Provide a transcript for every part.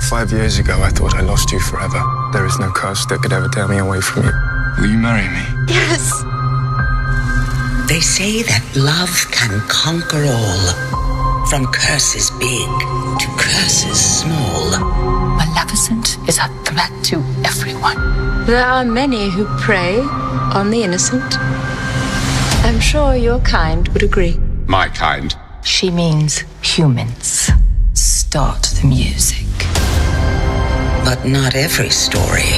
5 years ago, I thought I lost you forever. There is no curse that could ever tear me away from you. Will you marry me? Yes. They say that love can conquer all, from curses big to curses small. Maleficent is a threat to everyone. There are many who prey on the innocent. I'm sure your kind would agree. My kind? She means humans. Start the music. But not every story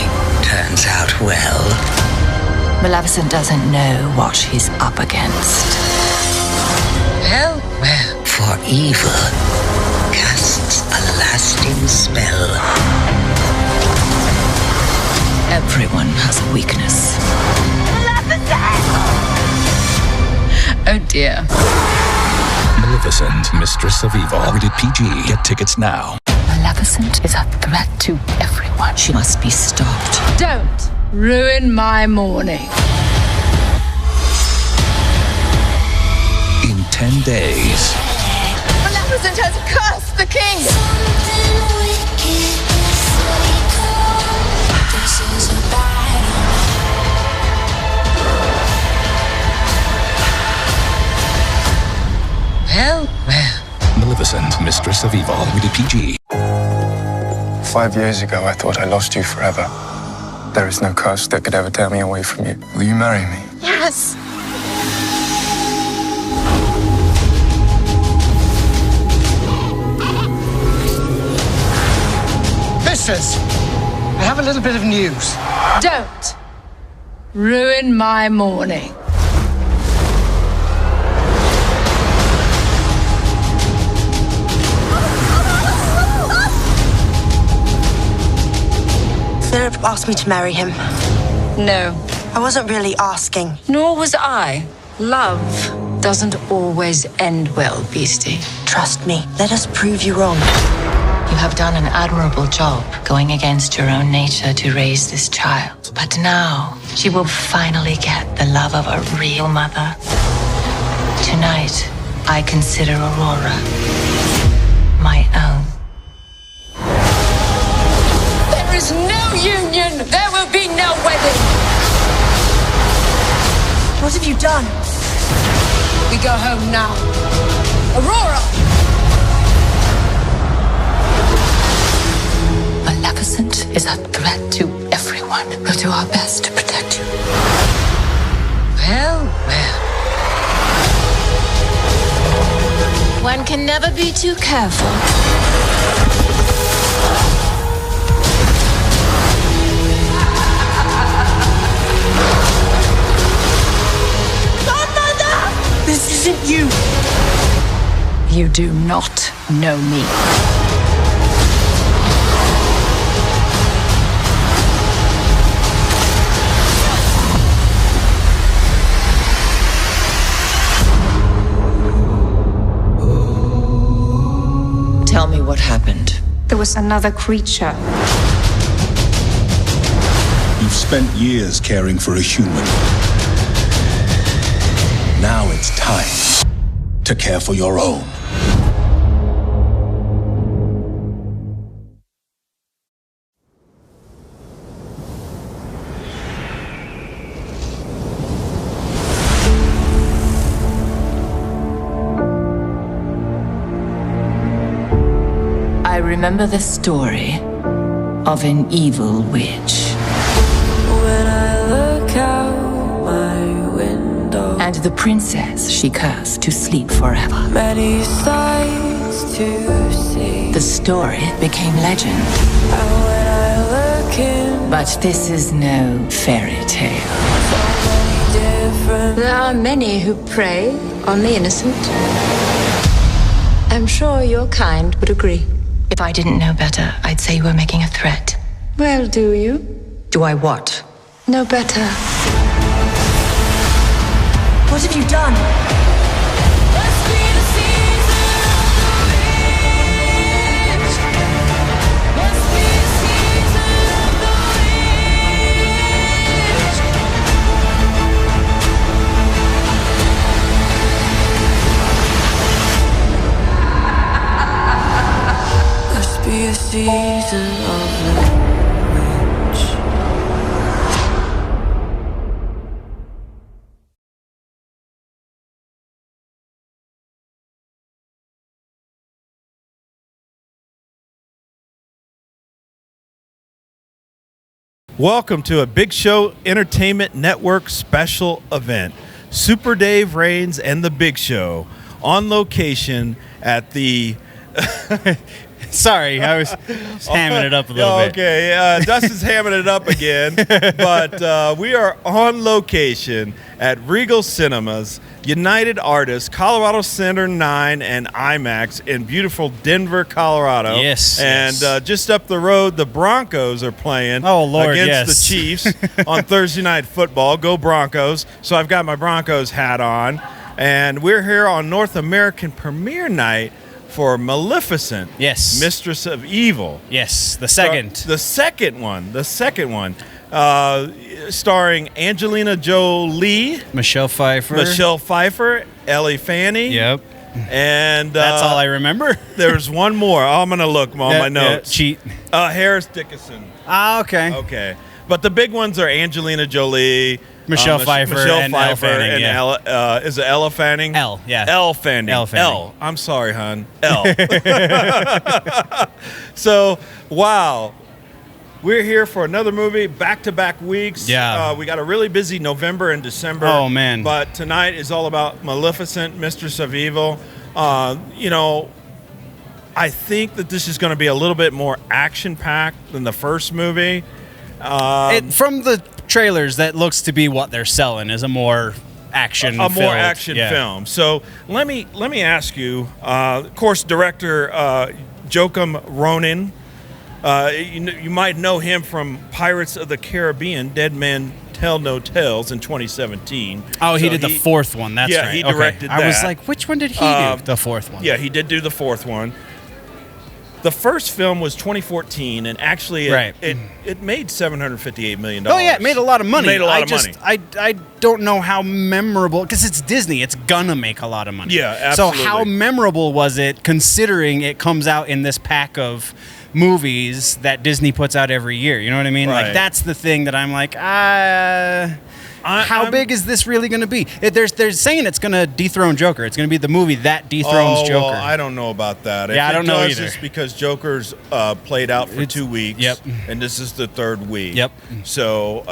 turns out well. Maleficent doesn't know what she's up against. Well, for evil casts a lasting spell. Everyone has a weakness. Maleficent! Oh dear. Maleficent, Mistress of Evil. Rated PG. Get tickets now. Maleficent is a threat to everyone. She must be stopped. Don't ruin my morning. In 10 days. Maleficent has cursed the king! Well. Maleficent, Mistress of Evil. Rated PG. 5 years ago, I thought I lost you forever. There is no curse that could ever tear me away from you. Will you marry me? Yes. Mistress, I have a little bit of news. Don't ruin my morning. Philip asked me to marry him. No. I wasn't really asking. Nor was I. Love doesn't always end well, Beastie. Trust me, let us prove you wrong. You have done an admirable job going against your own nature to raise this child. But now, she will finally get the love of a real mother. Tonight, I consider Aurora my own. There is no union! There will be no wedding! What have you done? We go home now. Aurora! Maleficent is a threat to everyone. We'll do our best to protect you. Well. One can never be too careful. Godmother! This isn't you. You do not know me. Tell me what happened. There was another creature. You've spent years caring for a human. Now it's time to care for your own. I remember the story of an evil witch. When I look out my window, And the princess she cursed to sleep forever. many sights to see. The story became legend. And when I look in, But this is no fairy tale. different There are many who prey on the innocent. I'm sure your kind would agree. If I didn't know better, I'd say you were making a threat. Well, do you? Do I what? Know better. What have you done? Must be the season of the witch. Must be the season of the witch. Must be a seasons of the witch. Welcome to a Big Show Entertainment Network special event. Super Dave Raines and the Big Show on location at the... Sorry, I was hamming it up a little bit. Okay, Dustin's hamming it up again. But we are on location at Regal Cinemas, United Artists, Colorado Center 9 and IMAX in beautiful Denver, Colorado. Yes. And yes. Just up the road, the Broncos are playing Lord, against yes. the Chiefs on Thursday Night Football. Go Broncos. So I've got my Broncos hat on. And we're here on North American premiere night for Maleficent. Yes. Mistress of Evil. Yes, the second. The second one. Starring Angelina Jolie, Michelle Pfeiffer, Elle Fanning. Yep. And that's all I remember. There's one more. I'm going to look on my notes. Cheat. Harris Dickinson. Okay. Okay. But the big ones are Angelina Jolie, Michelle Pfeiffer, and Elle Fanning. And Yeah. Is it Elle Fanning? Elle Fanning. Elle. I'm sorry, hon. Elle. So, wow. We're here for another movie, back-to-back weeks. Yeah. We got a really busy November and December. Oh, man. But tonight is all about Maleficent, Mistress of Evil. I think that this is going to be a little bit more action-packed than the first movie. From the trailers, that looks to be what they're selling, is a more action film. So let me ask you, of course, director Joachim Rønning. You might know him from Pirates of the Caribbean, Dead Men Tell No Tales in 2017. Oh, he did the fourth one. That's right. Yeah, he directed that. I was like, which one did he do? The fourth one. Yeah, he did do the fourth one. The first film was 2014, and actually it made $758 million. Oh, yeah, it made a lot of money. Money. I don't know how memorable, because it's Disney. It's gonna make a lot of money. Yeah, absolutely. So how memorable was it, considering it comes out in this pack of movies that Disney puts out every year? You know what I mean? Right. Like, that's the thing that I'm like, how big is this really going to be? They're saying it's going to dethrone Joker. It's going to be the movie that dethrones Joker. Well, I don't know about that. Yeah, I don't know either. It's because Joker's played out for 2 weeks. Yep. And this is the third week. Yep. So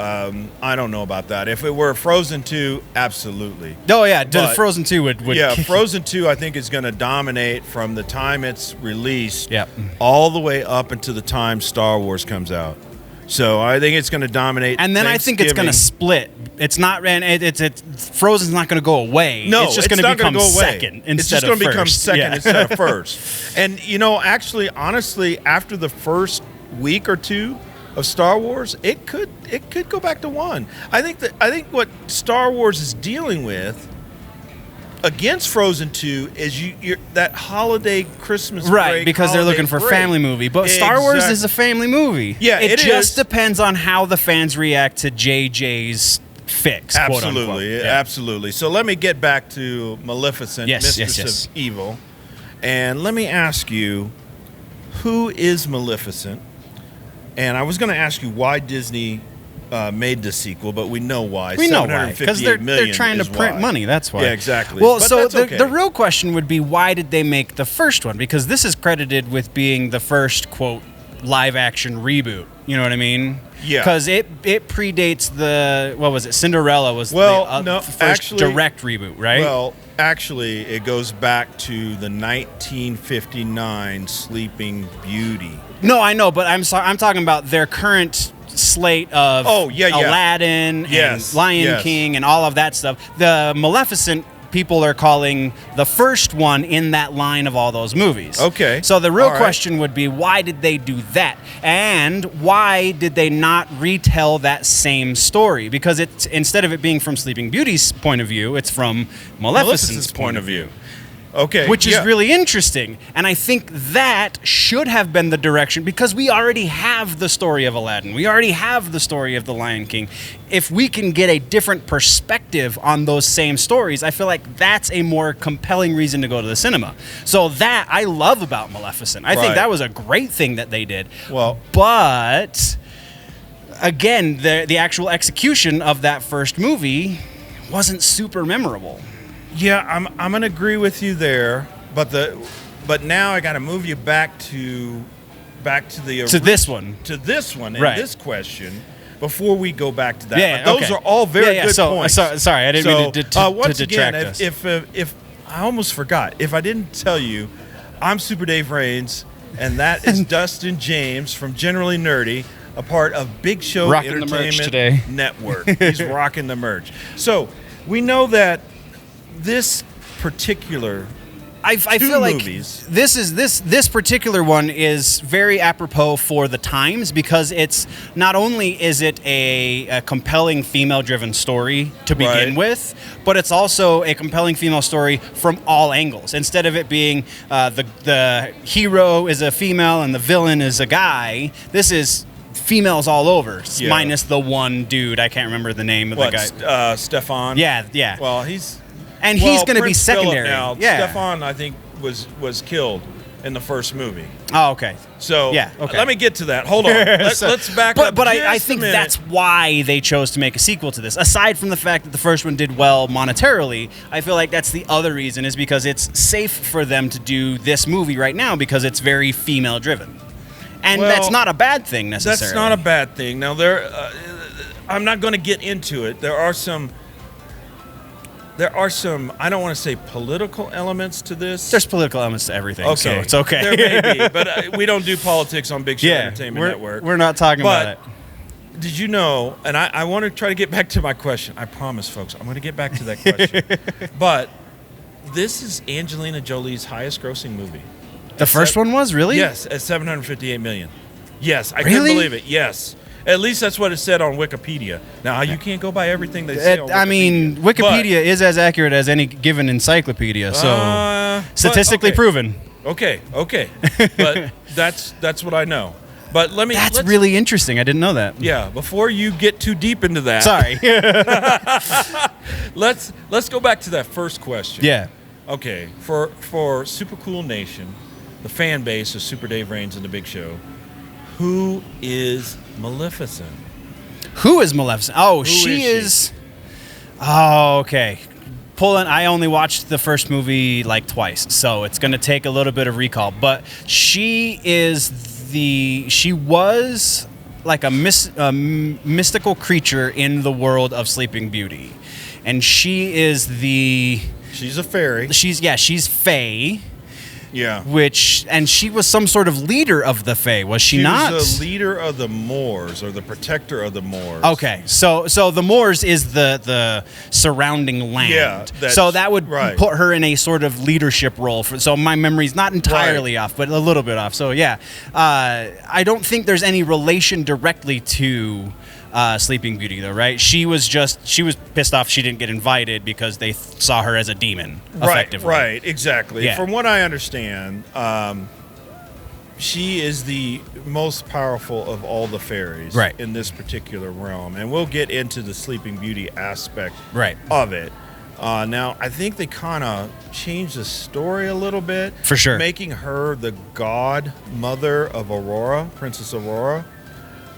I don't know about that. If it were Frozen 2, absolutely. Oh, yeah. The Frozen 2 would yeah, Frozen 2 I think is going to dominate from the time it's released Yep. all the way up until the time Star Wars comes out. So I think it's going to dominate. And then I think it's going to split. It's not. Frozen's not going to go away. No, it's just going to become second instead of first. It's just going to become second instead of first. And actually, honestly, after the first week or two of Star Wars, it could go back to one. I think what Star Wars is dealing with against Frozen 2 is you're that holiday Christmas break, right, because they're looking for family movie. But Star Wars is a family movie. Yeah, it just depends on how the fans react to JJ's fix. Absolutely, absolutely. So let me get back to Maleficent, Mistress of Evil, and let me ask you, who is Maleficent? And I was going to ask you why Disney made the sequel, but we know why. We know why, because they're trying to print money. That's why. Yeah, exactly. Well, but so that's the real question would be, why did they make the first one? Because this is credited with being the first, quote, live-action reboot. You know what I mean? Yeah. Because it predates the, what was it? Cinderella was the first direct reboot, right? Well, actually, it goes back to the 1959 Sleeping Beauty. No, I know, but I'm talking about their current slate of Aladdin and Lion King and all of that stuff. The Maleficent people are calling the first one in that line of all those movies. Okay. So the real question would be, why did they do that? And why did they not retell that same story? Because it's, instead of it being from Sleeping Beauty's point of view, it's from Maleficent's point of view. Okay. Which is really interesting. And I think that should have been the direction, because we already have the story of Aladdin. We already have the story of The Lion King. If we can get a different perspective on those same stories, I feel like that's a more compelling reason to go to the cinema. So that I love about Maleficent. I think that was a great thing that they did. Well, but again, the actual execution of that first movie wasn't super memorable. Yeah, I'm gonna agree with you there, but now I got to move you back to this one and this question before we go back to that. Yeah, those are all very good points. Sorry, I didn't mean to detract us. If I almost forgot, if I didn't tell you, I'm Super Dave Raines, and that is Dustin James from Generally Nerdy, a part of Big Show rocking Entertainment Network. He's rocking the merch. So we know that this particular I feel like movies. This particular one is very apropos for the times, because it's not only is it a compelling female-driven story to begin with, but it's also a compelling female story from all angles. Instead of it being the hero is a female and the villain is a guy, this is females all over, minus the one dude. I can't remember the name of the guy. Stefan. Yeah. Well, he's going to be secondary. Now. Stefan, I think, was killed in the first movie. Oh, okay. So let me get to that. Hold on. Let's back up. But I think that's why they chose to make a sequel to this. Aside from the fact that the first one did well monetarily, I feel like that's the other reason, is because it's safe for them to do this movie right now, because it's very female-driven. And that's not a bad thing, necessarily. That's not a bad thing. Now, I'm not going to get into it. There are some, I don't want to say political elements to this. There's political elements to everything, so it's okay. There may be, but we don't do politics on Big Show Entertainment Network. We're not talking about it. Did you know, and I want to try to get back to my question. I promise, folks, I'm going to get back to that question. But this is Angelina Jolie's highest grossing movie. The first one was? Really? Yes, at $758 million. Yes, I couldn't believe it. Yes. At least that's what it said on Wikipedia. Now, you can't go by everything they say on Wikipedia. I mean, Wikipedia is as accurate as any given encyclopedia, so statistically proven. Okay. But that's what I know. But That's really interesting. I didn't know that. Yeah, before you get too deep into that. Sorry. let's go back to that first question. Yeah. Okay, for Super Cool Nation, the fan base of Super Dave Raines and The Big Show, who is Maleficent? Who is Maleficent? Oh, she is. Oh, okay. I only watched the first movie like twice, so it's going to take a little bit of recall. But she was like a mystical creature in the world of Sleeping Beauty, and she is She's a fairy. She's Fae. Yeah. And she was some sort of leader of the Fae, was she not? She was the leader of the Moors, or the protector of the Moors. Okay, so the Moors is the surrounding land. Yeah. So that would put her in a sort of leadership role. So my memory's not entirely off, but a little bit off. So yeah, I don't think there's any relation directly to Sleeping Beauty, though, right? She was pissed off she didn't get invited because they saw her as a demon, effectively. Right, exactly. Yeah. From what I understand, she is the most powerful of all the fairies in this particular realm. And we'll get into the Sleeping Beauty aspect of it. Now, I think they kind of changed the story a little bit. For sure. Making her the godmother of Aurora, Princess Aurora.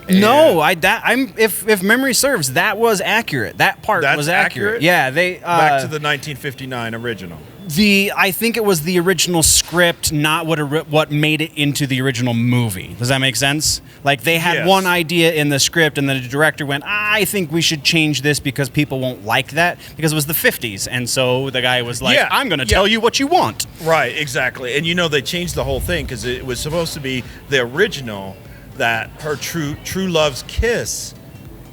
No, if memory serves, that was accurate. That part was accurate. Yeah, they back to the 1959 original. I think it was the original script, not what made it into the original movie. Does that make sense? Like they had one idea in the script, and the director went, "I think we should change this because people won't like that," because it was the 50s, and so the guy was like, "I'm going to tell you what you want." Right, exactly. And they changed the whole thing because it was supposed to be the original. That her true love's kiss,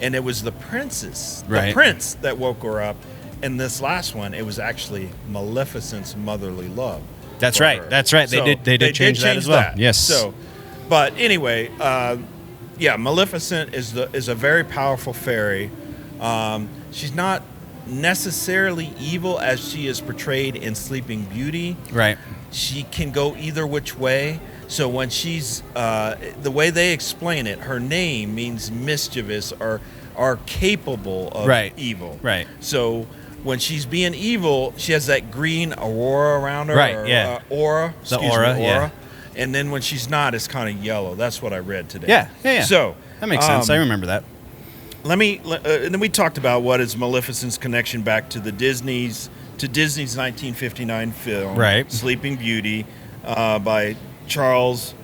and it was the princess, the prince that woke her up. And this last one, it was actually Maleficent's motherly love. That's right. Her. That's right. So they did change that as well. That. Yes. So, but anyway, Maleficent is a very powerful fairy. She's not necessarily evil as she is portrayed in Sleeping Beauty. Right. She can go either which way. So when she's, the way they explain it, her name means mischievous or are capable of evil. Right. So when she's being evil, she has that green aurora around her. Right, Aura. The aura, yeah. And then when she's not, it's kind of yellow. That's what I read today. Yeah. So that makes sense. I remember that. And then we talked about what is Maleficent's connection back to Disney's 1959 film, right? Sleeping Beauty, by Charles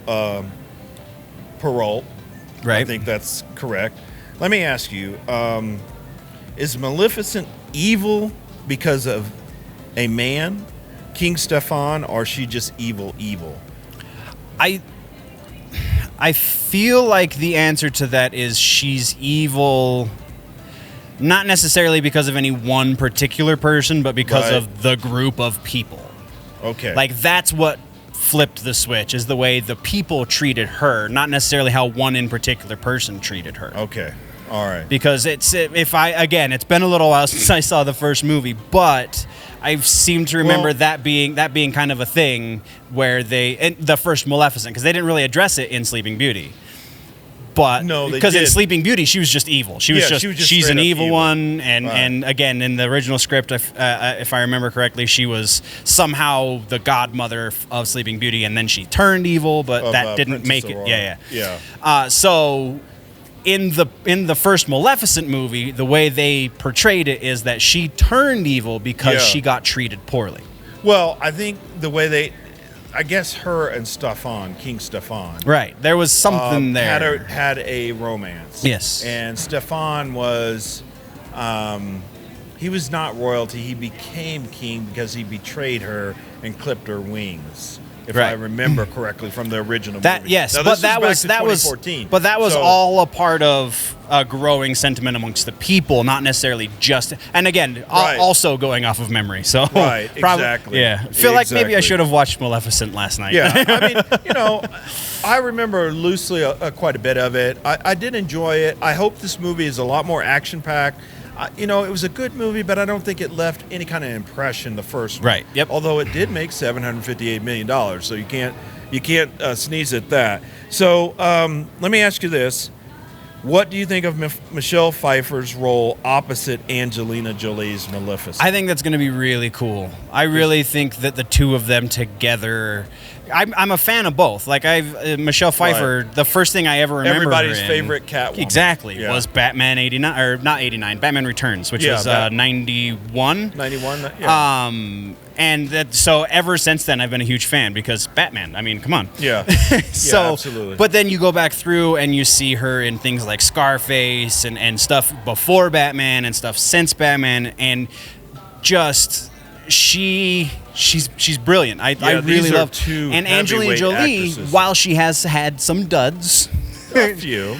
Perrault. Right. I think that's correct. Let me ask you: is Maleficent evil because of a man, King Stefan, or is she just evil? I feel like the answer to that is she's evil, not necessarily because of any one particular person, but because of the group of people. Okay. Like, that's what flipped the switch, is the way the people treated her, not necessarily how one in particular person treated her. Okay. All right. Because it's been a little while since I saw the first movie, but I seem to remember that being kind of a thing where the first Maleficent, because they didn't really address it in Sleeping Beauty. But because in Sleeping Beauty she was just evil. She's an evil one, and again in the original script, if I remember correctly, she was somehow the godmother of Sleeping Beauty, and then she turned evil, but that didn't make it. Yeah. So in the first Maleficent movie, the way they portrayed it is that she turned evil because she got treated poorly. Well, I think the way I guess her and King Stefan. Right. There was something there. Had a romance. Yes. And Stefan was, he was not royalty. He became king because he betrayed her and clipped her wings. If I remember correctly from the original movie. Yes, now, but that was all a part of a growing sentiment amongst the people, not necessarily just. And again, also going off of memory. So exactly. Yeah, I feel like maybe I should have watched Maleficent last night. Yeah, I mean, I remember loosely quite a bit of it. I did enjoy it. I hope this movie is a lot more action packed. It was a good movie, but I don't think it left any kind of impression the first one. Right. Yep. Although it did make $758 million, so you can't sneeze at that. So let me ask you this: what do you think of Michelle Pfeiffer's role opposite Angelina Jolie's Maleficent? I think that's going to be really cool. I really think that the two of them together. I'm a fan of both. Like Michelle Pfeiffer, the first thing I ever remember everybody's favorite Catwoman. Exactly. Was Batman 89 or not 89, Batman Returns, which was 91. 91. Yeah. And so ever since then I've been a huge fan because Batman, I mean, come on. Yeah. So absolutely. But then you go back through and you see her in things like Scarface and stuff before Batman and stuff since Batman, and just she's brilliant. I really love two and Angelina Jolie actresses. While she has had some duds, a few.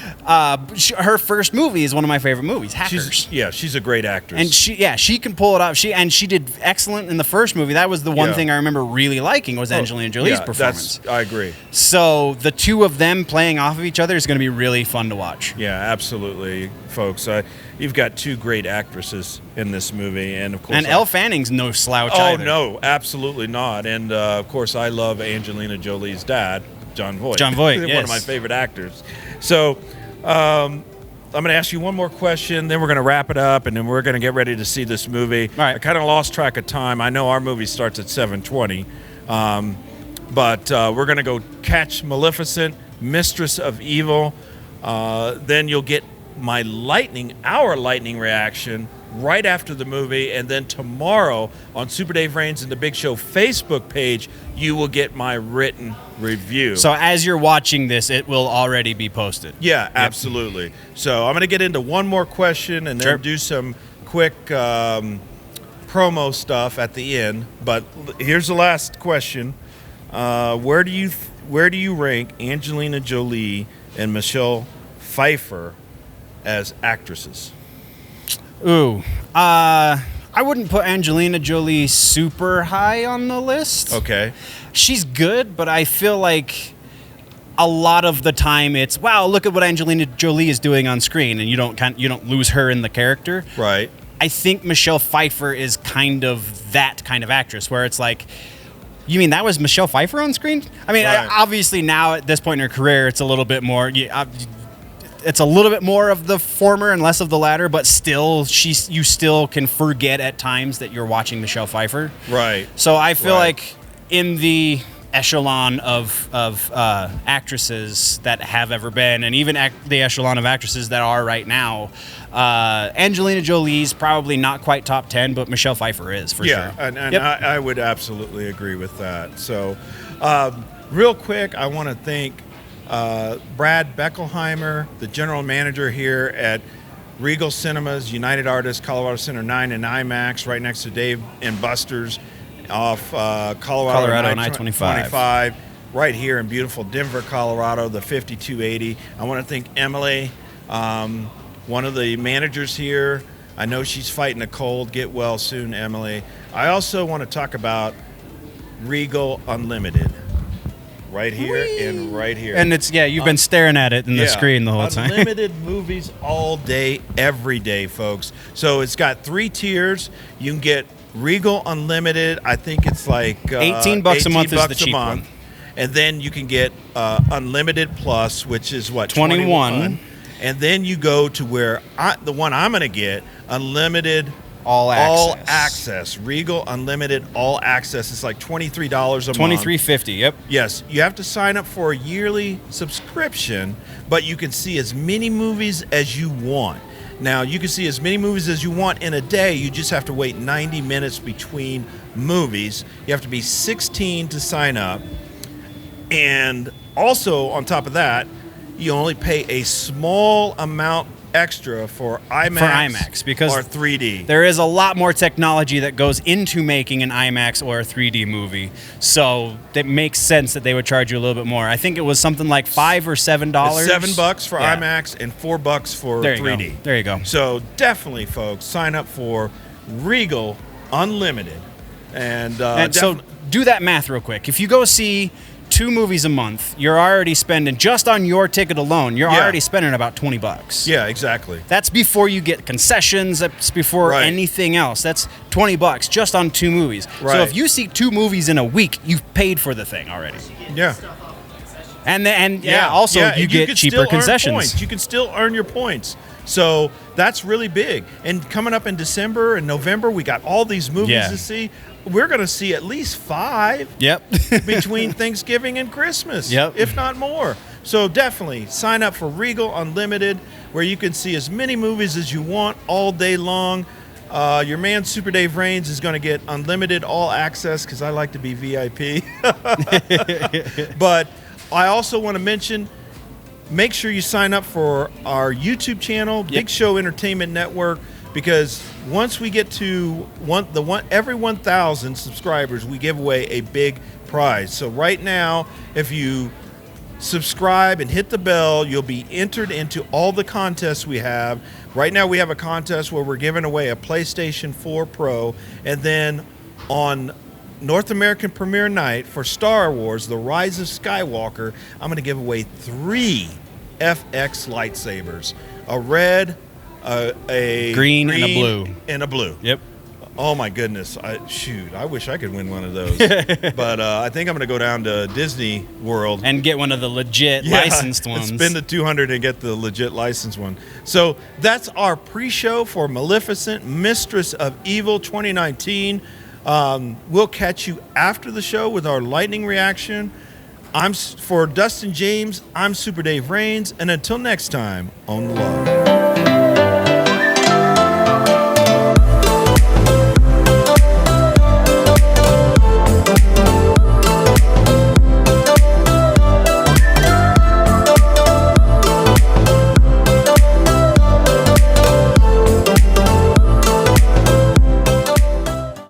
Her first movie is one of my favorite movies, Hackers. She's a great actress. And she can pull it off. She did excellent in the first movie. That was the one thing I remember really liking was Angelina Jolie's performance. I agree. So the two of them playing off of each other is going to be really fun to watch. Yeah, absolutely, folks. You've got two great actresses in this movie, and of course, Elle Fanning's no slouch either. Oh no, absolutely not. And of course, I love Angelina Jolie's dad, Jon Voight. Jon Voight, yes. One of my favorite actors. So I'm going to ask you one more question, then we're going to wrap it up, and then we're going to get ready to see this movie. All right. I kind of lost track of time. I know our movie starts at 7:20, but we're going to go catch Maleficent, Mistress of Evil. Then you'll get our lightning reaction right after the movie, and then tomorrow on Super Dave Raines and the Big Show Facebook page, you will get my written review. So as you're watching this, it will already be posted. Yeah, absolutely. So I'm going to get into one more question and then do some quick promo stuff at the end. But here's the last question: where do you rank Angelina Jolie and Michelle Pfeiffer as actresses? Ooh, I wouldn't put Angelina Jolie super high on the list. Okay. She's good, but I feel like a lot of the time it's, wow, look at what Angelina Jolie is doing on screen, and you don't lose her in the character. Right. I think Michelle Pfeiffer is kind of that kind of actress where it's like, you mean that was Michelle Pfeiffer on screen? I mean, obviously now at this point in her career, it's a little bit more. It's a little bit more of the former and less of the latter, but still, you still can forget at times that you're watching Michelle Pfeiffer. Right. So I feel like in the echelon of actresses that have ever been, and even the echelon of actresses that are right now, Angelina Jolie's probably not quite top 10, but Michelle Pfeiffer is for sure. Yeah, and I would absolutely agree with that. So, real quick, I want to thank Brad Beckelheimer, the general manager here at Regal Cinemas, United Artists, Colorado Center 9 and IMAX, right next to Dave and Buster's off Colorado and I-25, right here in beautiful Denver, Colorado, the 5280. I want to thank Emily, one of the managers here. I know she's fighting a cold. Get well soon, Emily. I also want to talk about Regal Unlimited. Right here and right here. And it's, you've been staring at it in the screen the whole time. Unlimited movies all day, every day, folks. So it's got 3 tiers. You can get Regal Unlimited. I think it's like $18 a month is the cheap one. And then you can get Unlimited Plus, which is what, 21. And then you go to where the one I'm going to get, Unlimited All access. Regal Unlimited All Access. It's like $23 a month. $23.50. Yep. Yes, you have to sign up for a yearly subscription, but you can see as many movies as you want. Now, you can see as many movies as you want in a day. You just have to wait 90 minutes between movies. You have to be 16 to sign up. And also, on top of that, you only pay a small amount extra for IMAX because or 3D. There is a lot more technology that goes into making an IMAX or a 3D movie, so it makes sense that they would charge you a little bit more. I think it was something like $5 or $7. It's $7 for IMAX and $4 for 3D. There you go. So definitely, folks, sign up for Regal Unlimited, and so do that math real quick. If you go see 2 movies a month, you're already spending, just on your ticket alone, you're already spending about $20. Yeah, exactly. That's before you get concessions, that's before anything else. That's $20 just on 2 movies. Right. So if you see 2 movies in a week, you've paid for the thing already. Yeah. Also you get cheaper concessions. You can still earn your points. So that's really big. And coming up in December and November, we got all these movies to see. We're going to see at least 5 between Thanksgiving and Christmas, if not more. So definitely sign up for Regal Unlimited, where you can see as many movies as you want all day long. Your man, Super Dave Raines, is going to get unlimited all access because I like to be VIP. But I also want to mention, make sure you sign up for our YouTube channel, Big Show Entertainment Network, because once we get to every 1,000 subscribers, we give away a big prize. So right now, if you subscribe and hit the bell, you'll be entered into all the contests we have. Right now, we have a contest where we're giving away a PlayStation 4 Pro, and then on North American premiere night for Star Wars, The Rise of Skywalker, I'm going to give away 3 FX lightsabers, a red, a green and a blue. Yep. Oh my goodness! I wish I could win one of those. But I think I'm going to go down to Disney World and get one of the legit licensed ones. Spend the $200 and get the legit licensed one. So that's our pre-show for Maleficent, Mistress of Evil 2019. We'll catch you after the show with our lightning reaction. For Dustin James, I'm Super Dave Raines, and until next time, on the love.